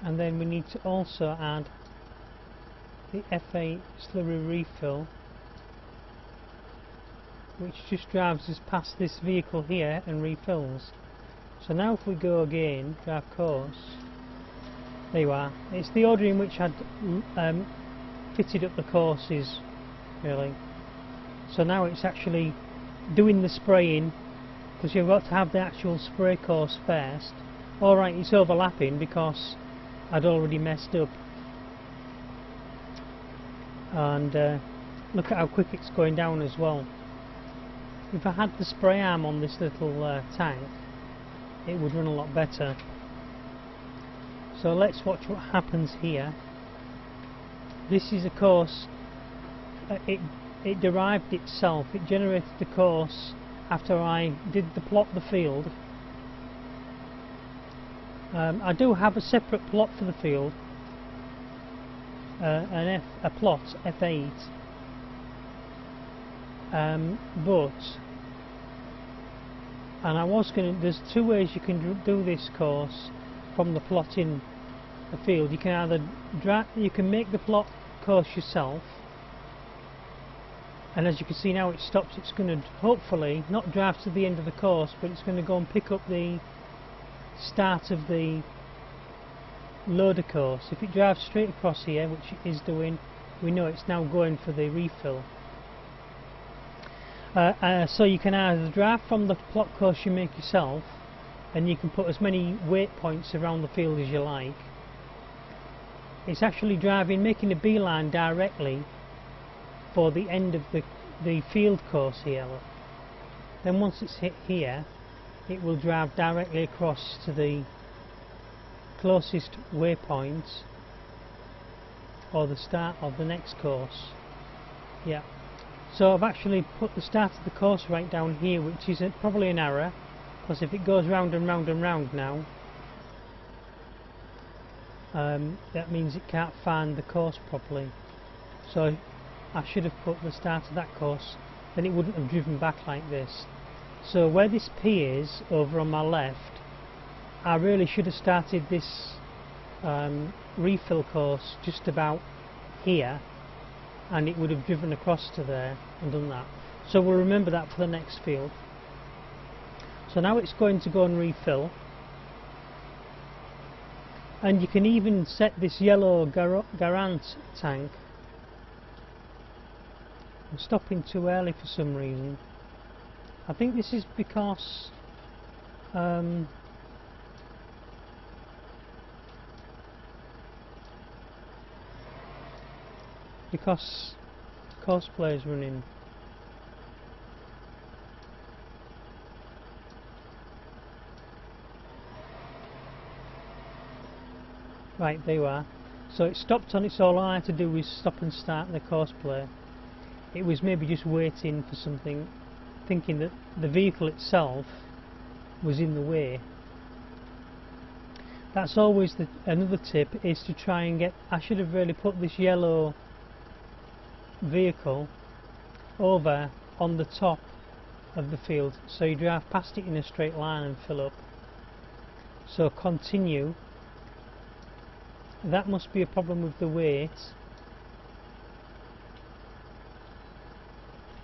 and then we need to also add the F8 slurry refill, which just drives us past this vehicle here and refills. So now if we go again, drive course, there you are. It's the order in which I'd fitted up the courses, really. So now it's actually doing the spraying, because you've got to have the actual spray course first. Alright, it's overlapping because I'd already messed up. And look at how quick it's going down as well. If I had the spray arm on this little tank, it would run a lot better. So let's watch what happens here. This is a course, it derived itself, it generated the course after I did plot the field. I do have a separate plot for the field, a plot F8, and I was going to, there's two ways you can do this course from the plot in the field. You can either you can make the plot course yourself, and as you can see now it stops. It's going to hopefully not drive to the end of the course, but it's going to go and pick up the start of the loader course. If it drives straight across here, which it is doing, we know it's now going for the refill. So you can either drive from the plot course you make yourself, and you can put as many waypoints around the field as you like. It's actually driving, making a beeline directly for the end of the field course here. Look. Then once it's hit here, it will drive directly across to the closest waypoint or the start of the next course. Yeah. So I've actually put the start of the course right down here, which is probably an error, because if it goes round and round and round now, that means it can't find the course properly. So I should have put the start of that course, then it wouldn't have driven back like this. So where this P is over on my left, I really should have started this refill course just about here, and it would have driven across to there and done that. So we'll remember that for the next field. So now it's going to go and refill, and you can even set this yellow Garant tank. I'm stopping too early for some reason. I think this is because CoursePlay is running. Right, there you are. So it stopped on its own. All I had to do was stop and start the CoursePlay. It was maybe just waiting for something, thinking that the vehicle itself was in the way. That's always another tip, is to try and get, I should have really put this yellow vehicle over on the top of the field, so you drive past it in a straight line and fill up. So continue. That must be a problem with the weight.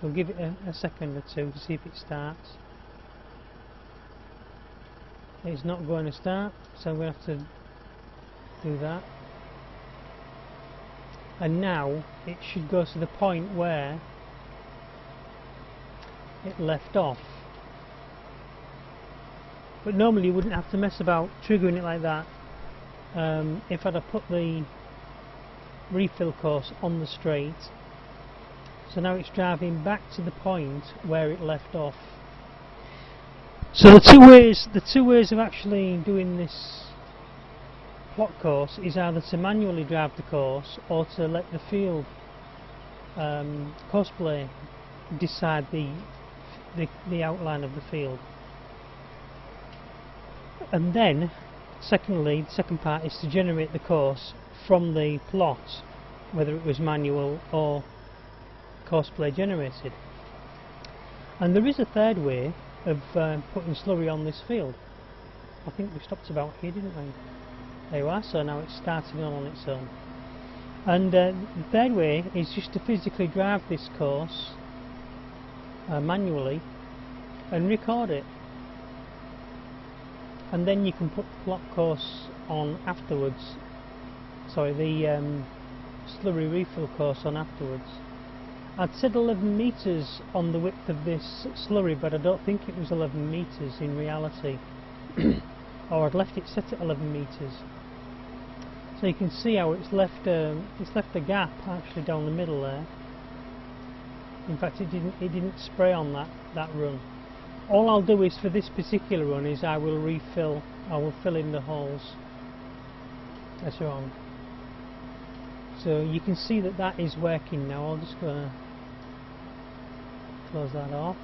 We'll give it a second or two to see if it starts. It's not going to start, so I'm going to have to do that. And now it should go to the point where it left off. But normally you wouldn't have to mess about triggering it like that if I'd have put the refill course on the straight. So now it's driving back to the point where it left off. So the two ways of actually doing this plot course is either to manually drive the course or to let the field CoursePlay decide the outline of the field. And then secondly, the second part is to generate the course from the plot, whether it was manual or CoursePlay generated. And there is a third way of putting slurry on this field. I think we stopped about here, didn't we? There you are, so now it's starting on its own. And the third way is just to physically drive this course manually and record it. And then you can put the block course on afterwards. Sorry, the slurry refill course on afterwards. I'd said 11 metres on the width of this slurry, but I don't think it was 11 metres in reality. Or I'd left it set at 11 metres. So you can see how it's left a gap actually down the middle there. In fact, it didn't spray on that run. All I'll do is for this particular run is I will fill in the holes later on. So you can see that is working now. I'll just go close that off.